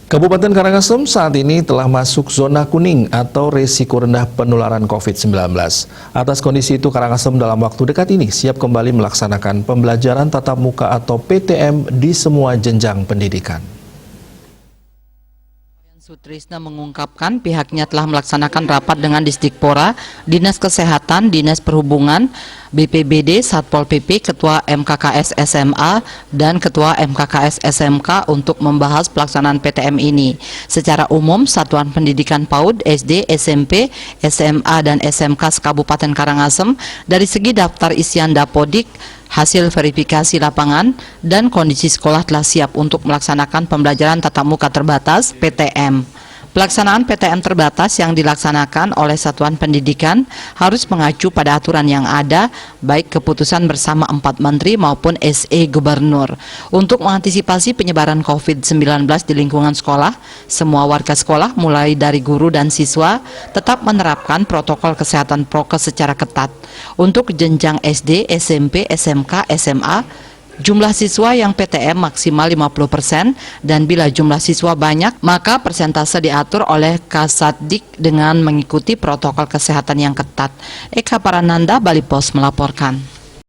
Kabupaten Karangasem saat ini telah masuk zona kuning atau risiko rendah penularan COVID-19. Atas kondisi itu, Karangasem dalam waktu dekat ini siap kembali melaksanakan pembelajaran tatap muka atau PTM di semua jenjang pendidikan. Sutrisna mengungkapkan pihaknya telah melaksanakan rapat dengan Disdikpora, Dinas Kesehatan, Dinas Perhubungan, BPBD, Satpol PP, Ketua MKKS SMA, dan Ketua MKKS SMK untuk membahas pelaksanaan PTM ini. Secara umum, Satuan Pendidikan PAUD, SD, SMP, SMA, dan SMK Kabupaten Karangasem dari segi daftar isian Dapodik, hasil verifikasi lapangan, dan kondisi sekolah telah siap untuk melaksanakan pembelajaran tatap muka terbatas PTM. Pelaksanaan PTM terbatas yang dilaksanakan oleh Satuan Pendidikan harus mengacu pada aturan yang ada, baik keputusan bersama 4 menteri maupun SE Gubernur. Untuk mengantisipasi penyebaran COVID-19 di lingkungan sekolah, semua warga sekolah mulai dari guru dan siswa tetap menerapkan protokol kesehatan prokes secara ketat. Untuk jenjang SD, SMP, SMK, SMA, jumlah siswa yang PTM maksimal 50% dan bila jumlah siswa banyak, maka persentase diatur oleh Kasatdik dengan mengikuti protokol kesehatan yang ketat. Eka Parananda, Bali Pos melaporkan.